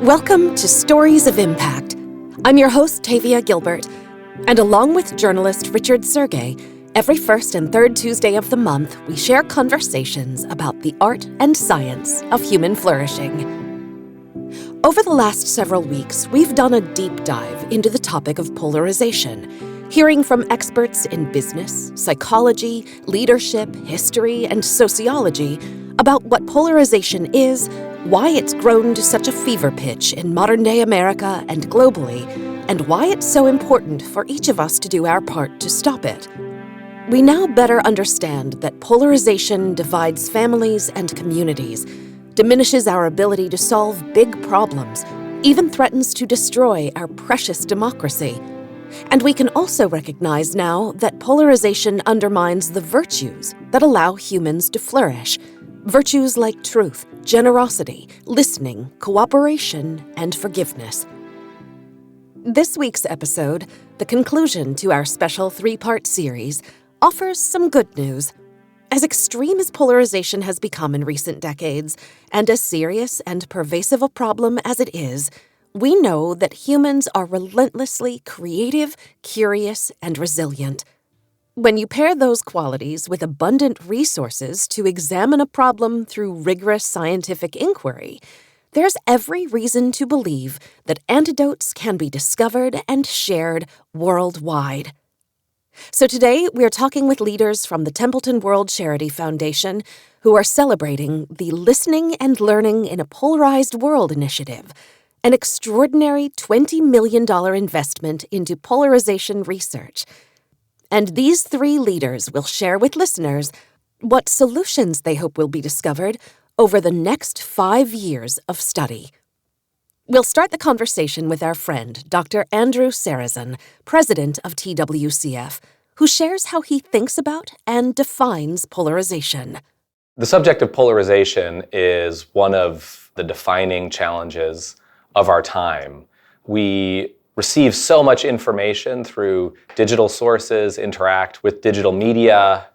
Welcome to Stories of Impact. I'm your host, Tavia Gilbert, and along with journalist Richard Sergey, every first and third Tuesday of the month, we share conversations about the art and science of human flourishing. Over the last several weeks, we've done a deep dive into the topic of polarization, hearing from experts in business, psychology, leadership, history, and sociology about what polarization is, why it's grown to such a fever pitch in modern-day America and globally, and why it's so important for each of us to do our part to stop it. We now better understand that polarization divides families and communities, diminishes our ability to solve big problems, even threatens to destroy our precious democracy. And we can also recognize now that polarization undermines the virtues that allow humans to flourish. Virtues like truth, generosity, listening, cooperation, and forgiveness. This week's episode, the conclusion to our special three-part series, offers some good news. As extreme as polarization has become in recent decades, and as serious and pervasive a problem as it is, we know that humans are relentlessly creative, curious, and resilient. When you pair those qualities with abundant resources to examine a problem through rigorous scientific inquiry, there's every reason to believe that antidotes can be discovered and shared worldwide. So today, we're talking with leaders from the Templeton World Charity Foundation who are celebrating the Listening and Learning in a Polarized World Initiative, an extraordinary $20 million investment into polarization research. And these three leaders will share with listeners what solutions they hope will be discovered over the next 5 years of study. We'll start the conversation with our friend, Dr. Andrew Serazin, president of TWCF, who shares how he thinks about and defines polarization. The subject of polarization is one of the defining challenges of our time. We receive so much information through digital sources, interact with digital media,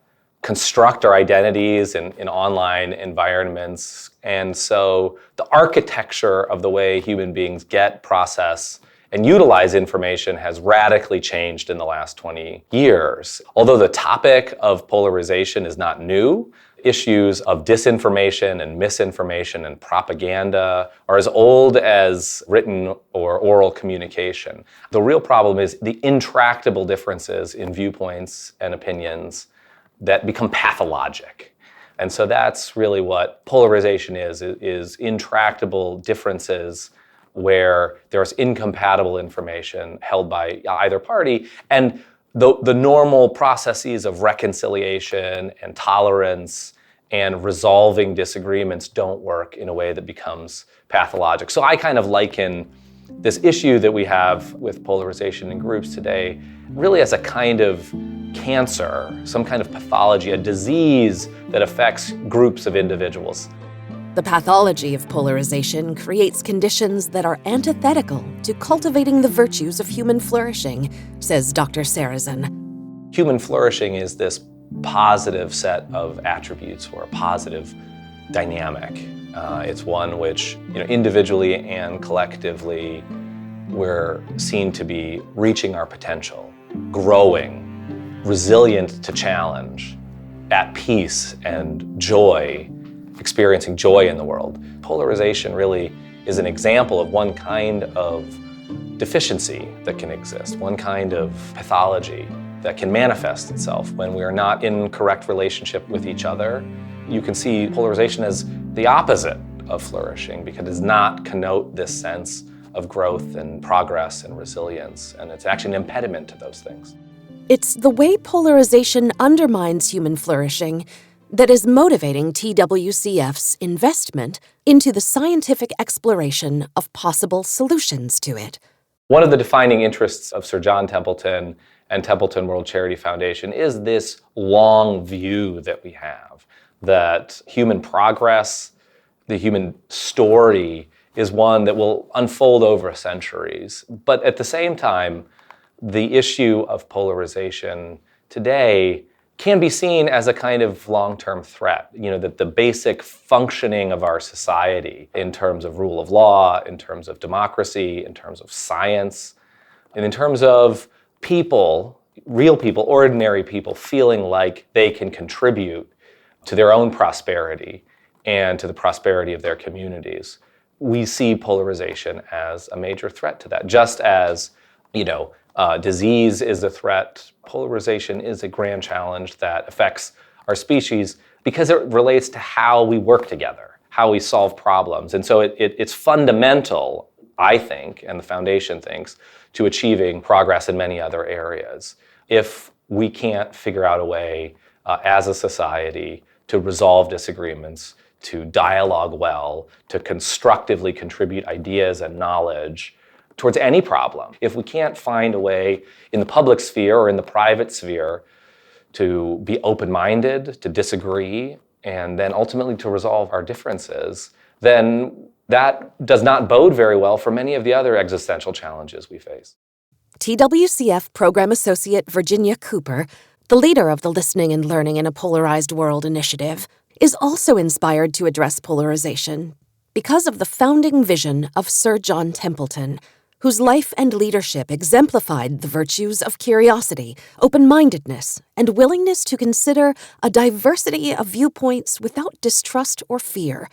construct our identities in online environments. And so the architecture of the way human beings get, process, and utilize information has radically changed in the last 20 years. Although the topic of polarization is not new, issues of disinformation and misinformation and propaganda are as old as written or oral communication. The real problem is the intractable differences in viewpoints and opinions that become pathologic. And so that's really what polarization is intractable differences where there's incompatible information held by either party, and the normal processes of reconciliation and tolerance and resolving disagreements don't work in a way that becomes pathologic. So I kind of liken this issue that we have with polarization in groups today really as a kind of cancer, some kind of pathology, a disease that affects groups of individuals. The pathology of polarization creates conditions that are antithetical to cultivating the virtues of human flourishing, says Dr. Serazin. Human flourishing is this positive set of attributes or a positive dynamic. It's one which, individually and collectively, we're seen to be reaching our potential, growing, resilient to challenge, at peace and joy, experiencing joy in the world. Polarization really is an example of one kind of deficiency that can exist, one kind of pathology that can manifest itself when we are not in correct relationship with each other. You can see polarization as the opposite of flourishing because it does not connote this sense of growth and progress and resilience, and it's actually an impediment to those things. It's the way polarization undermines human flourishing that is motivating TWCF's investment into the scientific exploration of possible solutions to it. One of the defining interests of Sir John Templeton and Templeton World Charity Foundation is this long view that we have, that human progress, the human story, is one that will unfold over centuries. But at the same time, the issue of polarization today can be seen as a kind of long-term threat. That the basic functioning of our society in terms of rule of law, in terms of democracy, in terms of science, and in terms of people, real people, ordinary people, feeling like they can contribute to their own prosperity and to the prosperity of their communities. We see polarization as a major threat to that. Just as, disease is a threat, polarization is a grand challenge that affects our species because it relates to how we work together, how we solve problems. And so it's fundamental, I think, and the Foundation thinks, to achieving progress in many other areas. If we can't figure out a way as a society to resolve disagreements, to dialogue well, to constructively contribute ideas and knowledge towards any problem. If we can't find a way in the public sphere or in the private sphere to be open-minded, to disagree, and then ultimately to resolve our differences, then that does not bode very well for many of the other existential challenges we face. TWCF Program Associate Virginia Cooper, the leader of the Listening and Learning in a Polarized World Initiative, is also inspired to address polarization because of the founding vision of Sir John Templeton, whose life and leadership exemplified the virtues of curiosity, open-mindedness, and willingness to consider a diversity of viewpoints without distrust or fear,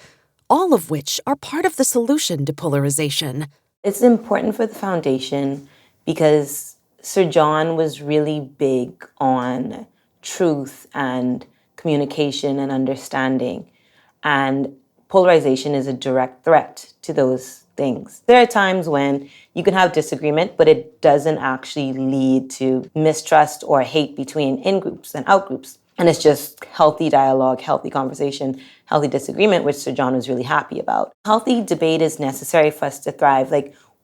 all of which are part of the solution to polarization. It's important for the Foundation because Sir John was really big on truth and communication and understanding. And polarization is a direct threat to those things. There are times when you can have disagreement, but it doesn't actually lead to mistrust or hate between in-groups and out-groups. And it's just healthy dialogue, healthy conversation, healthy disagreement, which Sir John was really happy about. Healthy debate is necessary for us to thrive.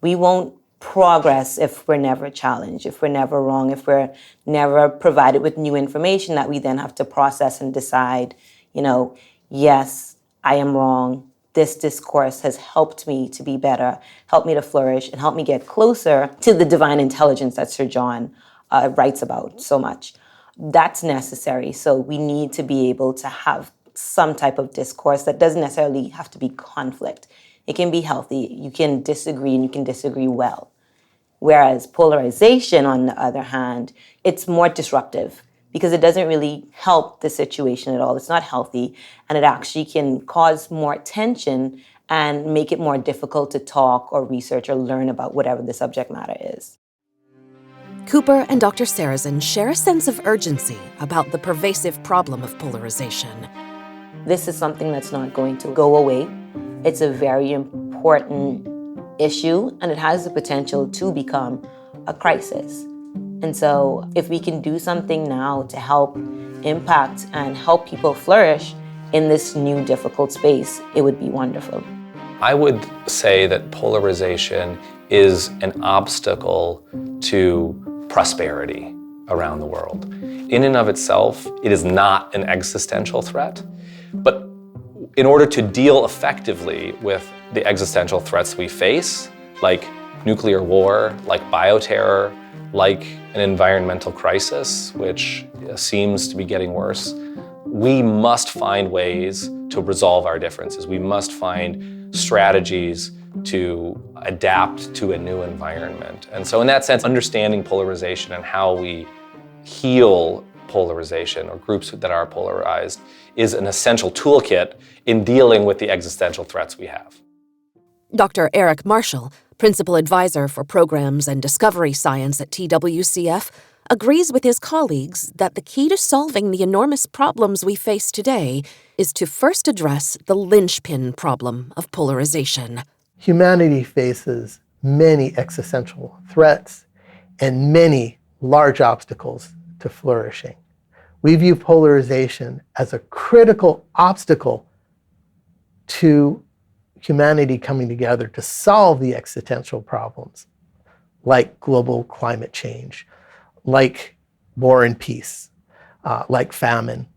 We won't progress if we're never challenged, if we're never wrong, if we're never provided with new information that we then have to process and decide, yes, I am wrong. This discourse has helped me to be better, helped me to flourish, and helped me get closer to the divine intelligence that Sir John writes about so much. That's necessary. So we need to be able to have some type of discourse that doesn't necessarily have to be conflict. It can be healthy. You can disagree and you can disagree well. Whereas polarization, on the other hand, it's more disruptive because it doesn't really help the situation at all. It's not healthy, and it actually can cause more tension and make it more difficult to talk or research or learn about whatever the subject matter is. Cooper and Dr. Serazin share a sense of urgency about the pervasive problem of polarization. This is something that's not going to go away. It's a very important issue, and it has the potential to become a crisis. And so if we can do something now to help impact and help people flourish in this new difficult space, it would be wonderful. I would say that polarization is an obstacle to prosperity around the world. In and of itself, it is not an existential threat, but in order to deal effectively with the existential threats we face, like nuclear war, like bioterror, like an environmental crisis, which seems to be getting worse, we must find ways to resolve our differences. We must find strategies to adapt to a new environment. And so in that sense, understanding polarization and how we heal polarization or groups that are polarized is an essential toolkit in dealing with the existential threats we have. Dr. Eric Marshall, Principal Advisor for Programs and Discovery Science at TWCF, agrees with his colleagues that the key to solving the enormous problems we face today is to first address the linchpin problem of polarization. Humanity faces many existential threats and many large obstacles to flourishing. We view polarization as a critical obstacle to humanity coming together to solve the existential problems like global climate change, like war and peace, like famine.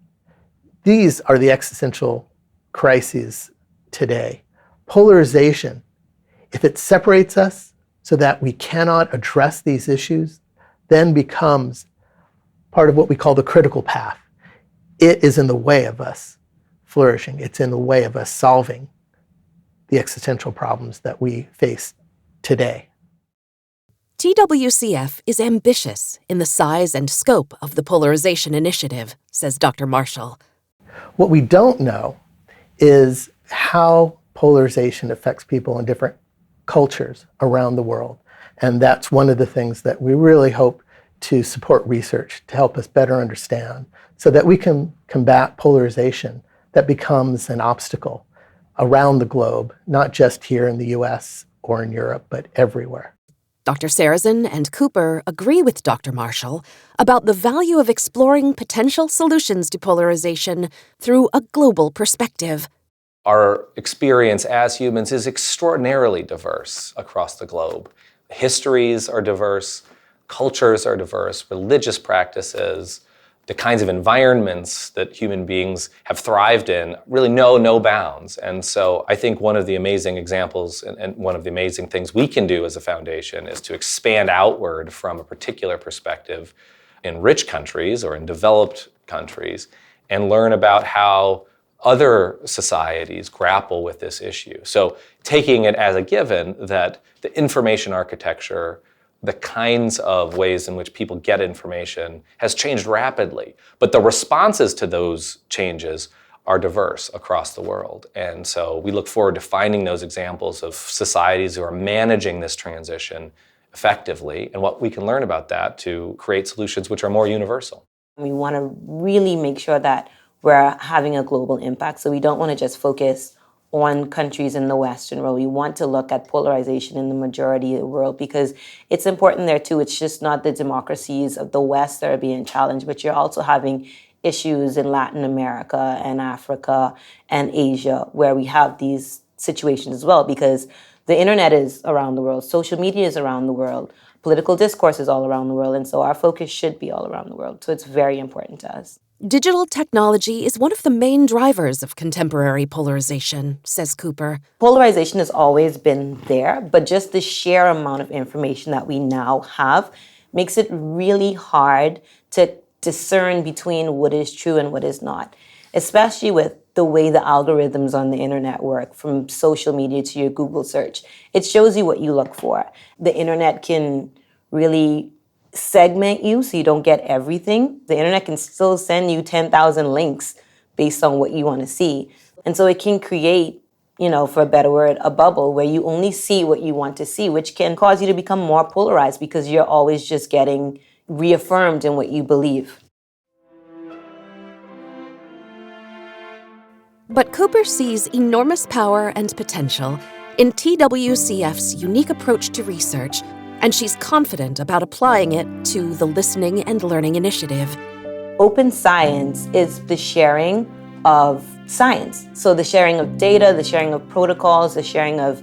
These are the existential crises today. Polarization, if it separates us so that we cannot address these issues, then becomes part of what we call the critical path. it is in the way of us flourishing. It's in the way of us solving the existential problems that we face today. TWCF is ambitious in the size and scope of the Polarization Initiative, says Dr. Marshall. What we don't know is how polarization affects people in different cultures around the world. And that's one of the things that we really hope to support research to help us better understand so that we can combat polarization that becomes an obstacle around the globe, not just here in the US or in Europe, but everywhere. Dr. Serazin and Cooper agree with Dr. Marshall about the value of exploring potential solutions to polarization through a global perspective. Our experience as humans is extraordinarily diverse across the globe. Histories are diverse, cultures are diverse, religious practices, the kinds of environments that human beings have thrived in really know no bounds. And so I think one of the amazing examples and one of the amazing things we can do as a foundation is to expand outward from a particular perspective in rich countries or in developed countries and learn about how other societies grapple with this issue. So taking it as a given that the information architecture, the kinds of ways in which people get information has changed rapidly, but the responses to those changes are diverse across the world. And so we look forward to finding those examples of societies who are managing this transition effectively and what we can learn about that to create solutions which are more universal. We want to really make sure that we're having a global impact. So we don't want to just focus on countries in the Western world. We want to look at polarization in the majority of the world because it's important there too. It's just not the democracies of the West that are being challenged, but you're also having issues in Latin America and Africa and Asia where we have these situations as well because the internet is around the world, social media is around the world, political discourse is all around the world, and so our focus should be all around the world. So it's very important to us. Digital technology is one of the main drivers of contemporary polarization, says Cooper. Polarization has always been there, but just the sheer amount of information that we now have makes it really hard to discern between what is true and what is not, especially with the way the algorithms on the internet work, from social media to your Google search. It shows you what you look for. The internet can really segment you so you don't get everything. The internet can still send you 10,000 links based on what you want to see. And so it can create, for a better word, a bubble where you only see what you want to see, which can cause you to become more polarized because you're always just getting reaffirmed in what you believe. But Cooper sees enormous power and potential in TWCF's unique approach to research, and she's confident about applying it to the Listening and Learning Initiative. Open science is the sharing of science. So the sharing of data, the sharing of protocols, the sharing of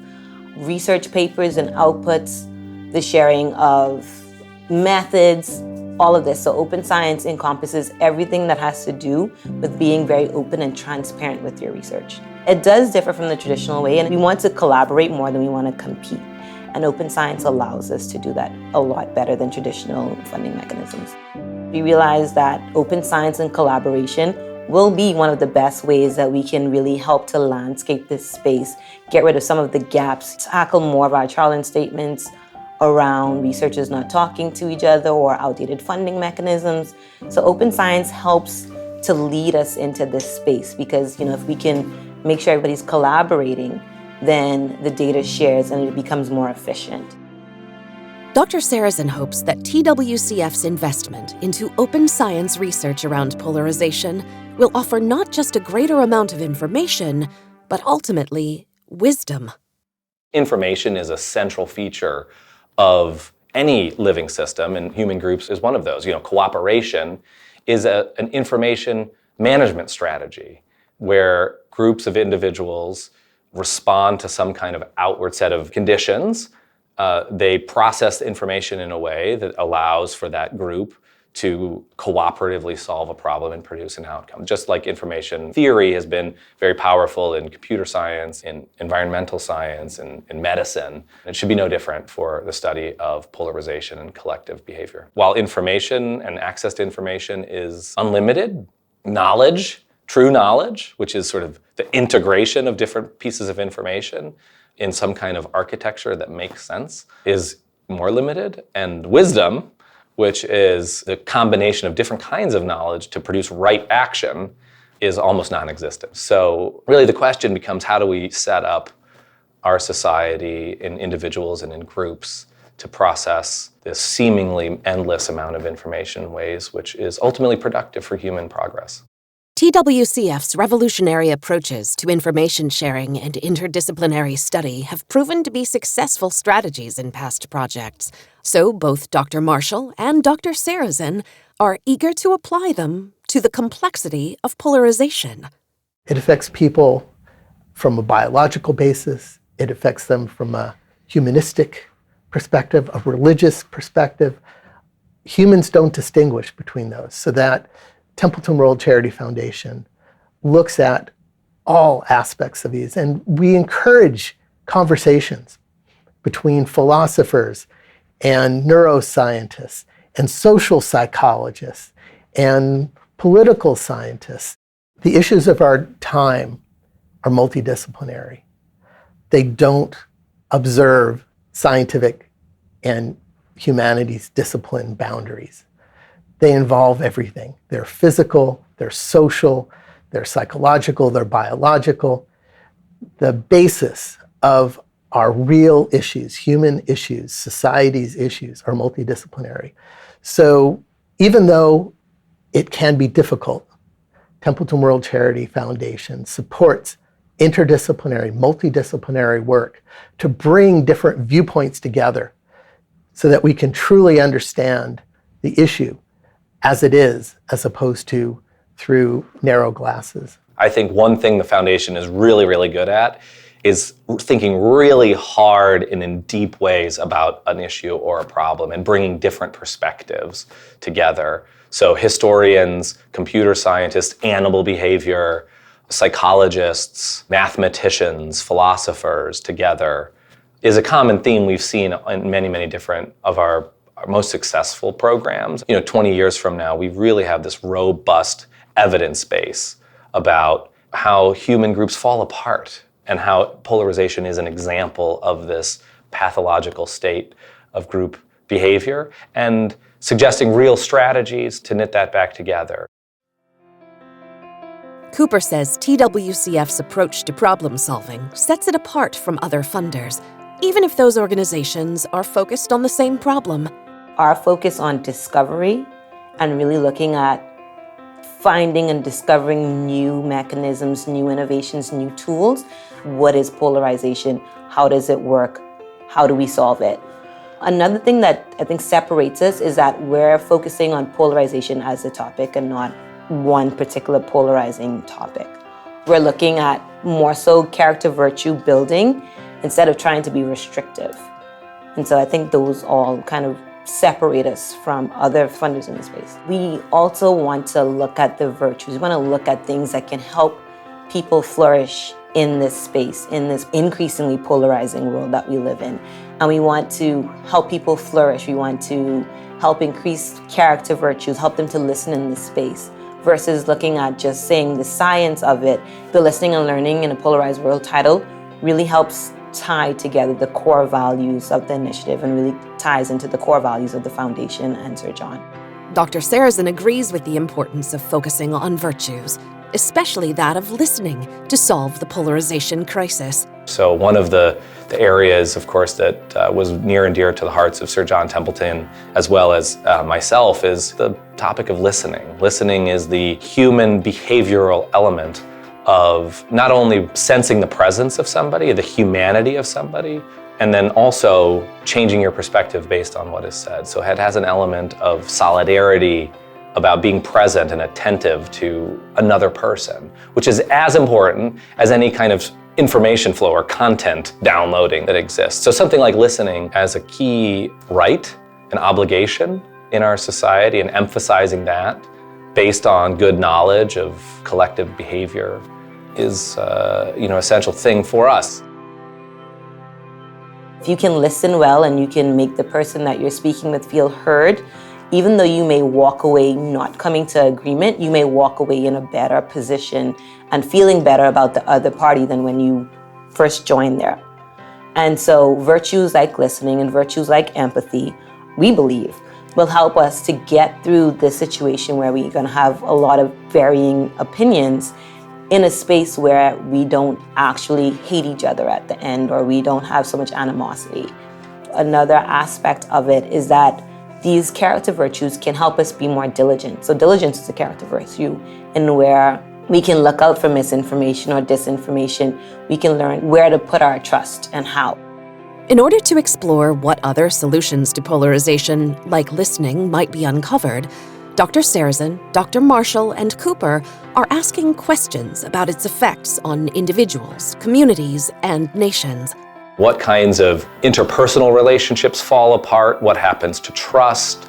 research papers and outputs, the sharing of methods, all of this. So open science encompasses everything that has to do with being very open and transparent with your research. It does differ from the traditional way, and we want to collaborate more than we want to compete. And open science allows us to do that a lot better than traditional funding mechanisms. We realize that open science and collaboration will be one of the best ways that we can really help to landscape this space, get rid of some of the gaps, tackle more of our challenge statements around researchers not talking to each other or outdated funding mechanisms. So open science helps to lead us into this space because, if we can make sure everybody's collaborating, then the data shares and it becomes more efficient. Dr. Serazin hopes that TWCF's investment into open science research around polarization will offer not just a greater amount of information, but ultimately wisdom. Information is a central feature of any living system, and human groups is one of those. Cooperation is an information management strategy where groups of individuals respond to some kind of outward set of conditions. They process the information in a way that allows for that group to cooperatively solve a problem and produce an outcome. Just like information theory has been very powerful in computer science, in environmental science, and in medicine, it should be no different for the study of polarization and collective behavior. While information and access to information is unlimited, knowledge, true knowledge, which is sort of the integration of different pieces of information in some kind of architecture that makes sense, is more limited. And wisdom, which is the combination of different kinds of knowledge to produce right action, is almost non-existent. So really the question becomes, how do we set up our society in individuals and in groups to process this seemingly endless amount of information in ways which is ultimately productive for human progress? TWCF's revolutionary approaches to information sharing and interdisciplinary study have proven to be successful strategies in past projects, so both Dr. Marshall and Dr. Serazin are eager to apply them to the complexity of polarization. It affects people from a biological basis. It affects them from a humanistic perspective, a religious perspective. Humans don't distinguish between those, so that Templeton World Charity Foundation looks at all aspects of these, and we encourage conversations between philosophers and neuroscientists and social psychologists and political scientists. The issues of our time are multidisciplinary. They don't observe scientific and humanities discipline boundaries. They involve everything. They're physical, they're social, they're psychological, they're biological. The basis of our real issues, human issues, society's issues, are multidisciplinary. So even though it can be difficult, Templeton World Charity Foundation supports interdisciplinary, multidisciplinary work to bring different viewpoints together so that we can truly understand the issue as it is, as opposed to through narrow glasses. I think one thing the foundation is really, really good at is thinking really hard and in deep ways about an issue or a problem and bringing different perspectives together. So historians, computer scientists, animal behavior, psychologists, mathematicians, philosophers together is a common theme we've seen in many, many different of our most successful programs. 20 years from now, we really have this robust evidence base about how human groups fall apart and how polarization is an example of this pathological state of group behavior, and suggesting real strategies to knit that back together. Cooper says TWCF's approach to problem solving sets it apart from other funders, even if those organizations are focused on the same problem. Our focus on discovery and really looking at finding and discovering new mechanisms, new innovations, new tools. What is polarization? How does it work? How do we solve it? Another thing that I think separates us is that we're focusing on polarization as a topic and not one particular polarizing topic. We're looking at more so character virtue building instead of trying to be restrictive. And so I think those all kind of separate us from other funders in the space. We also want to look at the virtues. We want to look at things that can help people flourish in this space, in this increasingly polarizing world that we live in. And we want to help people flourish. We want to help increase character virtues, help them to listen in this space, versus looking at just saying the science of it. The Listening and Learning in a Polarized World title really helps tie together the core values of the initiative and really ties into the core values of the foundation and Sir John. Dr. Serazin agrees with the importance of focusing on virtues, especially that of listening to solve the polarization crisis. So one of the areas, of course, that was near and dear to the hearts of Sir John Templeton, as well as myself, is the topic of listening. Listening is the human behavioral element of not only sensing the presence of somebody, the humanity of somebody, and then also changing your perspective based on what is said. So it has an element of solidarity about being present and attentive to another person, which is as important as any kind of information flow or content downloading that exists. So something like listening as a key right and obligation in our society, and emphasizing that based on good knowledge of collective behavior is an essential thing for us. If you can listen well and you can make the person that you're speaking with feel heard, Even though you may walk away not coming to agreement, you may walk away in a better position and feeling better about the other party than when you first joined there. And so virtues like listening and virtues like empathy, we believe, will help us to get through this situation where we're going to have a lot of varying opinions in a space where we don't actually hate each other at the end, or we don't have so much animosity. Another aspect of it is that these character virtues can help us be more diligent. So diligence is a character virtue in where we can look out for misinformation or disinformation. We can learn where to put our trust and how. In order to explore what other solutions to polarization, like listening, might be uncovered, Dr. Serazin, Dr. Marshall, and Cooper are asking questions about its effects on individuals, communities, and nations. What kinds of interpersonal relationships fall apart? What happens to trust?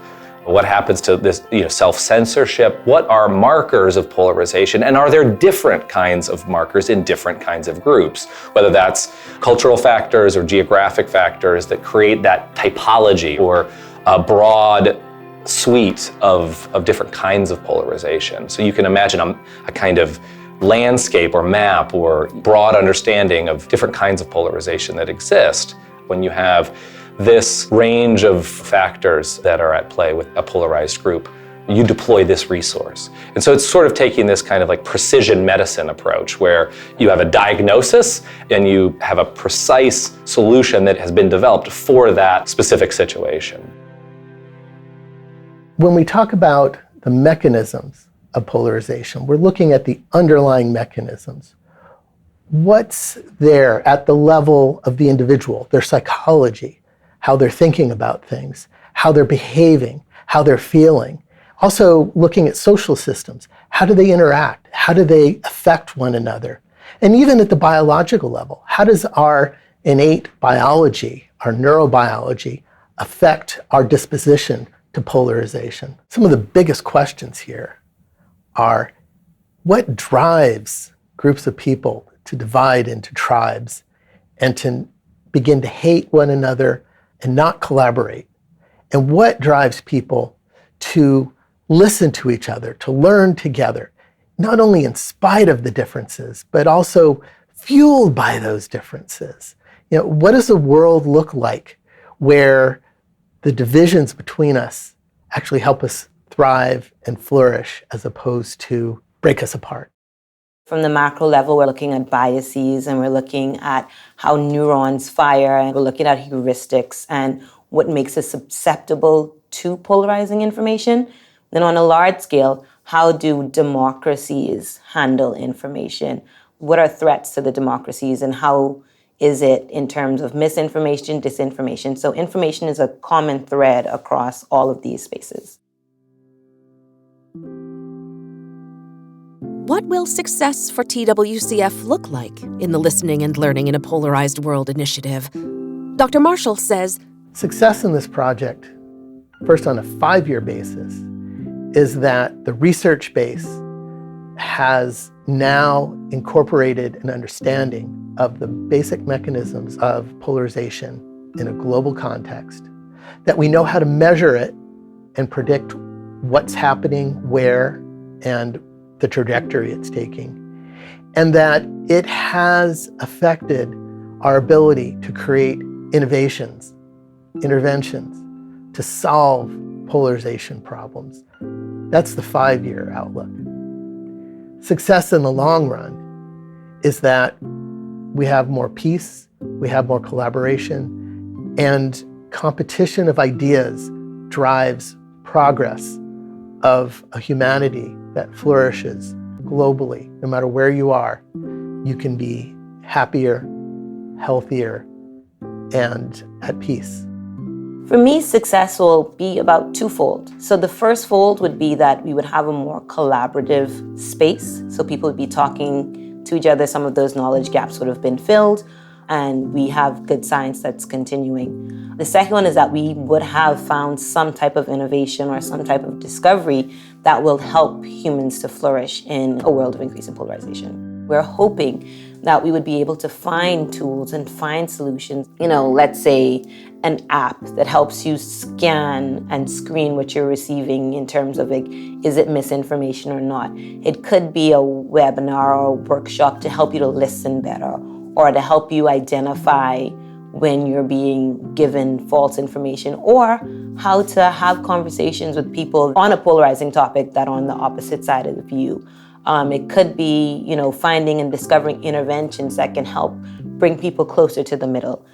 What happens to this, self-censorship? What are markers of polarization? And are there different kinds of markers in different kinds of groups? Whether that's cultural factors or geographic factors that create that typology or a broad suite of different kinds of polarization. So you can imagine a kind of landscape or map or broad understanding of different kinds of polarization that exist when you have this range of factors that are at play with a polarized group. You deploy this resource. And so it's sort of taking this kind of like precision medicine approach where you have a diagnosis and you have a precise solution that has been developed for that specific situation. When we talk about the mechanisms of polarization, we're looking at the underlying mechanisms. What's there at the level of the individual, their psychology, how they're thinking about things, how they're behaving, how they're feeling. Also looking at social systems. How do they interact? How do they affect one another? And even at the biological level, how does our innate biology, our neurobiology, affect our disposition to polarization? Some of the biggest questions here are, what drives groups of people to divide into tribes and to begin to hate one another and not collaborate? And what drives people to listen to each other, to learn together, not only in spite of the differences, but also fueled by those differences? What does the world look like where the divisions between us actually help us thrive and flourish as opposed to break us apart? From the macro level, we're looking at biases and we're looking at how neurons fire, and we're looking at heuristics and what makes us susceptible to polarizing information. Then on a large scale, how do democracies handle information? What are threats to the democracies and how is it in terms of misinformation, disinformation? So information is a common thread across all of these spaces. What will success for TWCF look like in the Listening and Learning in a Polarized World Initiative? Dr. Marshall says, success in this project, first on a 5-year basis, is that the research base has now incorporated an understanding of the basic mechanisms of polarization in a global context, that we know how to measure it and predict what's happening, where, and the trajectory it's taking, and that it has affected our ability to create innovations, interventions, to solve polarization problems. That's the 5-year outlook. Success in the long run is that we have more peace, we have more collaboration, and competition of ideas drives progress of a humanity that flourishes globally. No matter where you are, you can be happier, healthier, and at peace. For me, success will be about twofold. So the first fold would be that we would have a more collaborative space. So people would be talking to each other. Some of those knowledge gaps would have been filled, and we have good science that's continuing. The second one is that we would have found some type of innovation or some type of discovery that will help humans to flourish in a world of increasing polarization. We're hoping that we would be able to find tools and find solutions. Let's say an app that helps you scan and screen what you're receiving in terms of is it misinformation or not? It could be a webinar or a workshop to help you to listen better or to help you identify when you're being given false information, or how to have conversations with people on a polarizing topic that are on the opposite side of the view. It could be, finding and discovering interventions that can help bring people closer to the middle.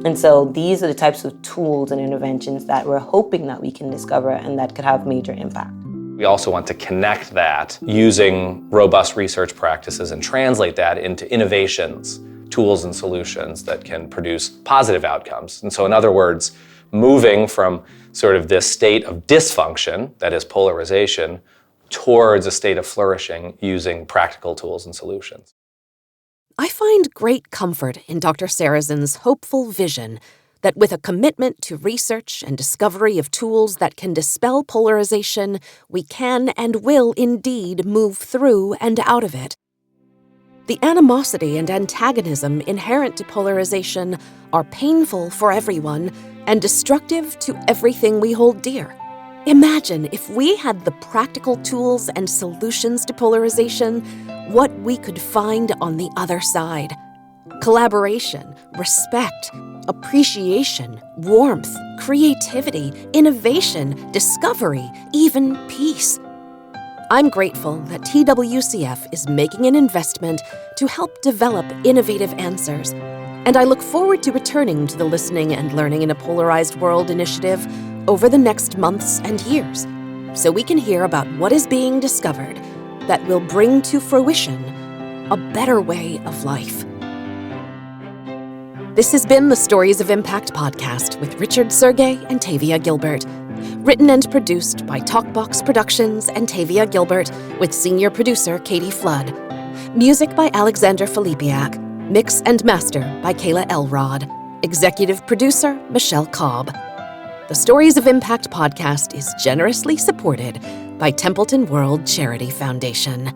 And so these are the types of tools and interventions that we're hoping that we can discover and that could have major impact. We also want to connect that using robust research practices and translate that into innovations, tools and solutions that can produce positive outcomes. And so in other words, moving from sort of this state of dysfunction, that is polarization, towards a state of flourishing using practical tools and solutions. I find great comfort in Dr. Serazin's hopeful vision that with a commitment to research and discovery of tools that can dispel polarization, we can and will indeed move through and out of it. The animosity and antagonism inherent to polarization are painful for everyone and destructive to everything we hold dear. Imagine if we had the practical tools and solutions to polarization, what we could find on the other side. Collaboration, respect, appreciation, warmth, creativity, innovation, discovery, even peace. I'm grateful that TWCF is making an investment to help develop innovative answers, and I look forward to returning to the Listening and Learning in a Polarized World Initiative over the next months and years, so we can hear about what is being discovered that will bring to fruition a better way of life. This has been the Stories of Impact podcast with Richard Sergey and Tavia Gilbert. Written and produced by Talkbox Productions and Tavia Gilbert, with senior producer Katie Flood. Music by Alexander Filipiak. Mix and master by Kayla Elrod. Executive producer Michelle Cobb. The Stories of Impact podcast is generously supported by Templeton World Charity Foundation.